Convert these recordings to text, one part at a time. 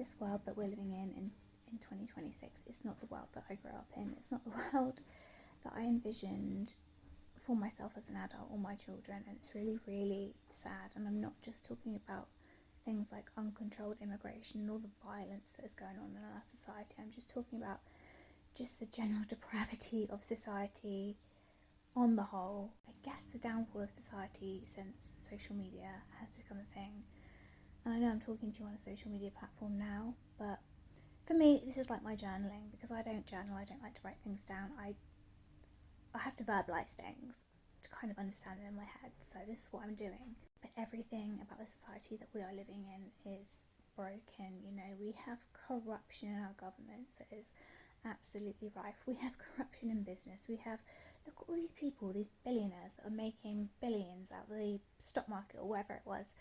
this world that we're living in 2026 is not the world that I grew up in. It's not the world that I envisioned for myself as an adult or my children, and it's really, really sad. And I'm not just talking about things like uncontrolled immigration and all the violence that is going on in our society. I'm just talking about just the general depravity of society on the whole. I guess the downfall of society since social media has become a thing. And I know I'm talking to you on a social media platform now, but for me, this is like my journaling, because I don't journal, I don't like to write things down. I have to verbalize things to kind of understand them in my head. So this is what I'm doing. But everything about the society that we are living in is broken. You know, we have corruption in our governments that is absolutely rife. We have corruption in business. We have, look at all these people, these billionaires that are making billions out of the stock market or wherever it was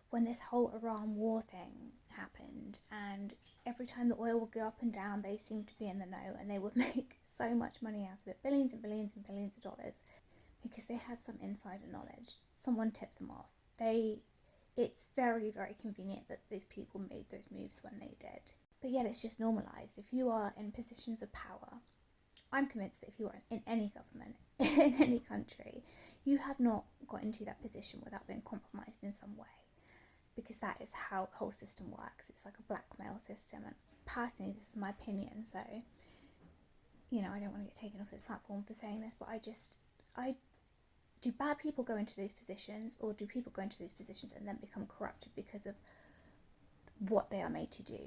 when this whole Iran war thing happened, and every time the oil would go up and down, they seemed to be in the know, and they would make so much money out of it, billions and billions and billions of dollars, because they had some insider knowledge. Someone tipped them off. It's very, very convenient that these people made those moves when they did. But yet it's just normalised. If you are in positions of power, I'm convinced that if you are in any government, in any country, you have not got into that position without being compromised in some way. Because that is how the whole system works. It's like a blackmail system. And personally, this is my opinion. So, you know, I don't want to get taken off this platform for saying this, but do bad people go into these positions, or do people go into these positions and then become corrupted because of what they are made to do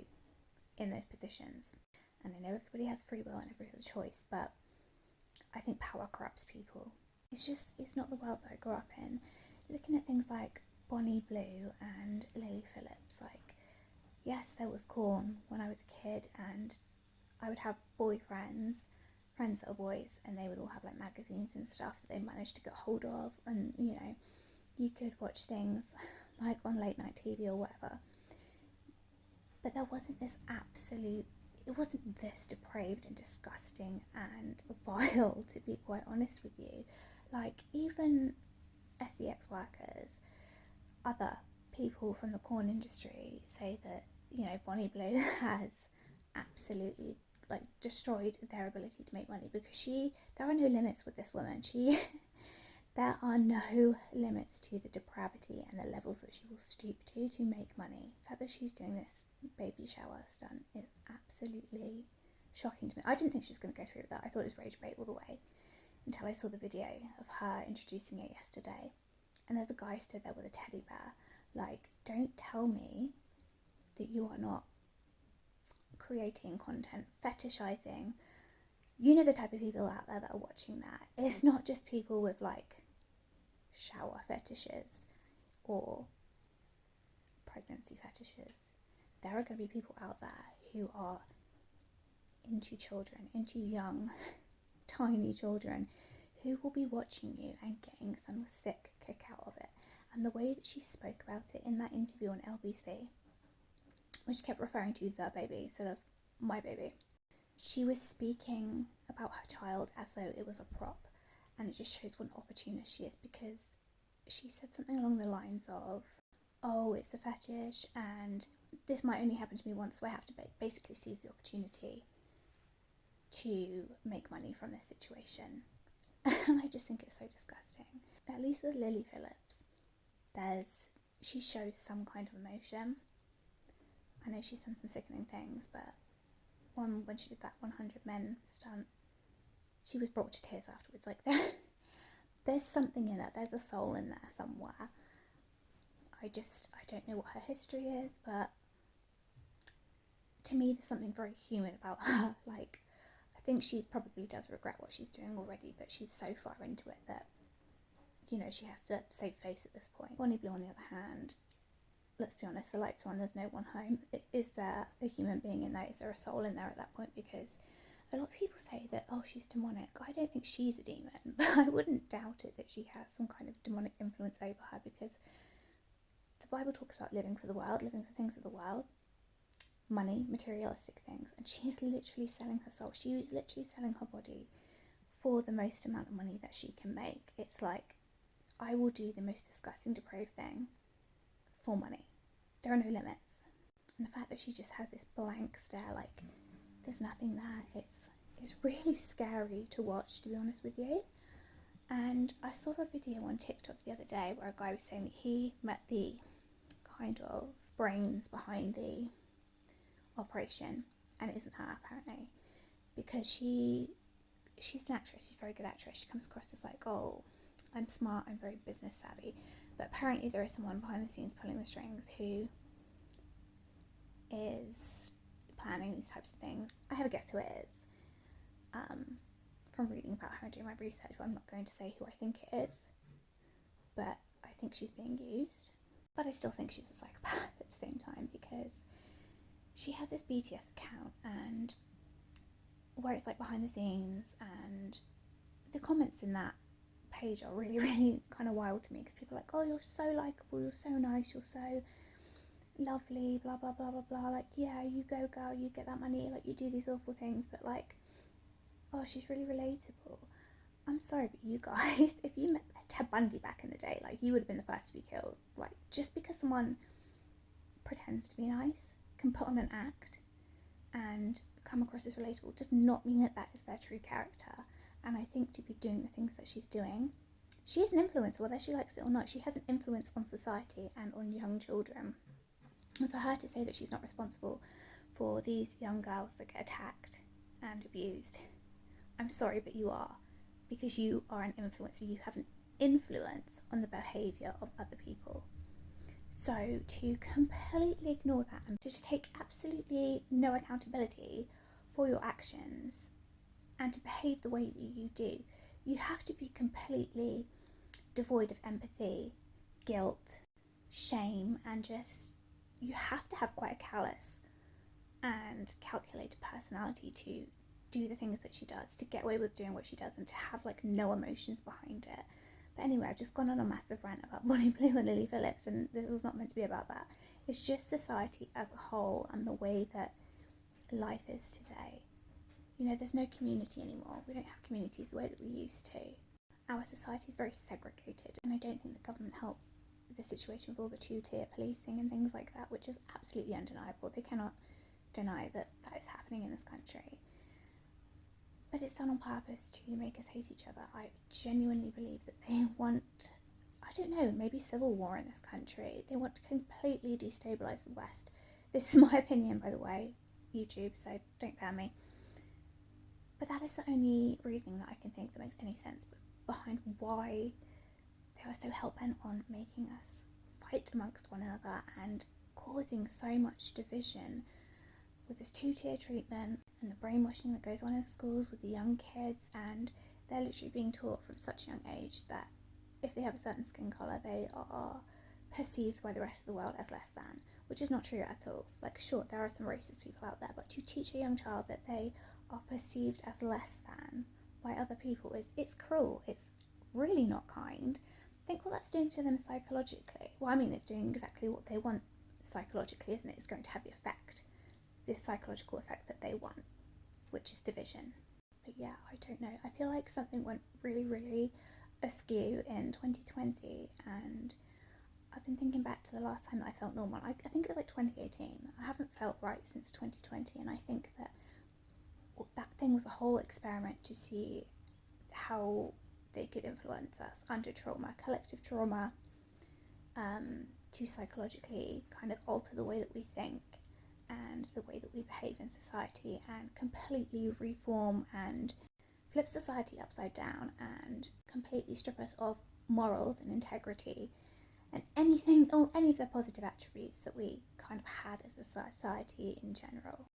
in those positions? And I know everybody has free will and everybody has a choice, but I think power corrupts people. It's not the world that I grew up in. Looking at things like Bonnie Blue and Lily Phillips, like, yes, there was corn when I was a kid, and I would have boyfriends, friends that are boys, and they would all have like magazines and stuff that they managed to get hold of, and you know, you could watch things like on late night TV or whatever, but there wasn't this it wasn't this depraved and disgusting and vile, to be quite honest with you. Like, even SEX workers, other people from the corn industry say that, you know, Bonnie Blue has absolutely like destroyed their ability to make money, because there are no limits with this woman. There are no limits to the depravity and the levels that she will stoop to make money. The fact that she's doing this baby shower stunt is absolutely shocking to me. I didn't think she was going to go through with that. I thought it was rage bait all the way, until I saw the video of her introducing it yesterday. And there's a guy stood there with a teddy bear. Like, don't tell me that you are not creating content, fetishizing. You know the type of people out there that are watching that. It's not just people with like shower fetishes or pregnancy fetishes. There are going to be people out there who are into children, into young, tiny children, who will be watching you and getting some sick kick out of it. And the way that she spoke about it in that interview on LBC, when she kept referring to the baby instead of my baby, she was speaking about her child as though it was a prop. And it just shows what an opportunist she is, because she said something along the lines of, oh, it's a fetish and this might only happen to me once, so I have to basically seize the opportunity to make money from this situation. And I just think it's so disgusting. At least with Lily Phillips, she shows some kind of emotion. I know she's done some sickening things, but when she did that 100 Men stunt, she was brought to tears afterwards. Like, there's something in that. There's a soul in there somewhere. I don't know what her history is, but to me there's something very human about her. Like, I think she probably does regret what she's doing already, but she's so far into it that, you know, she has to save face at this point. Bonnie Blue, on the other hand, let's be honest, the lights are on, there's no one home. Is there a human being in there? Is there a soul in there at that point? Because a lot of people say that, oh, she's demonic. I don't think she's a demon, but I wouldn't doubt it that she has some kind of demonic influence over her, because the Bible talks about living for the world, living for things of the world, money, materialistic things, and she's literally selling her soul. She is literally selling her body for the most amount of money that she can make. It's like, I will do the most disgusting, depraved thing for money. There are no limits. And the fact that she just has this blank stare, like there's nothing there, it's really scary to watch, to be honest with you. And I saw a video on TikTok the other day where a guy was saying that he met the kind of brains behind the operation, and it isn't her apparently, because she's an actress, she's a very good actress. She comes across as like, oh, I'm smart, I'm very business savvy, but apparently there is someone behind the scenes pulling the strings who is planning these types of things. I have a guess who it is, from reading about her and doing my research, but I'm not going to say who I think it is, but I think she's being used. But I still think she's a psychopath at the same time, because she has this BTS account, and where it's like behind the scenes, and the comments in that page are really, really kind of wild to me, because people are like, oh, you're so likeable, you're so nice, you're so lovely, blah blah blah blah blah, like, yeah, you go girl, you get that money, like, you do these awful things, but like, oh, she's really relatable. I'm sorry, but you guys, if you met Ted Bundy back in the day, like, you would have been the first to be killed. Like, just because someone pretends to be nice, can put on an act and come across as relatable, does not mean that that is their true character. And I think to be doing the things that she's doing, she is an influencer, whether she likes it or not. She has an influence on society and on young children. And for her to say that she's not responsible for these young girls that get attacked and abused, I'm sorry, but you are. Because you are an influencer. You have an influence on the behaviour of other people. So to completely ignore that and to take absolutely no accountability for your actions and to behave the way that you do, you have to be completely devoid of empathy, guilt, shame, and just, you have to have quite a callous and calculated personality to do the things that she does, to get away with doing what she does, and to have like no emotions behind it. But anyway, I've just gone on a massive rant about Bonnie Blue and Lily Phillips, and this was not meant to be about that. It's just society as a whole and the way that life is today. You know, there's no community anymore. We don't have communities the way that we used to. Our society is very segregated, and I don't think the government helped the situation with all the two-tier policing and things like that, which is absolutely undeniable. They cannot deny that that is happening in this country. But it's done on purpose to make us hate each other. I genuinely believe that they want, I don't know, maybe civil war in this country. They want to completely destabilise the West. This is my opinion, by the way, YouTube, so don't ban me. But that is the only reasoning that I can think that makes any sense behind why they are so hell-bent on making us fight amongst one another and causing so much division with this two-tier treatment and the brainwashing that goes on in schools with the young kids, and they're literally being taught from such a young age that if they have a certain skin colour, they are perceived by the rest of the world as less than, which is not true at all. Like, sure, there are some racist people out there, but to teach a young child that they are perceived as less than by other people it's cruel. It's really not kind. Think what that's doing to them psychologically. Well, I mean, it's doing exactly what they want psychologically, isn't it? It's going to have the effect, this psychological effect that they want, which is division. But yeah, I don't know. I feel like something went really, really askew in 2020, and I've been thinking back to the last time that I felt normal. I think it was like 2018. I haven't felt right since 2020, and I think that that thing was a whole experiment to see how they could influence us under trauma, collective trauma, to psychologically kind of alter the way that we think and the way that we behave in society, and completely reform and flip society upside down and completely strip us of morals and integrity and anything, or any of the positive attributes that we kind of had as a society in general.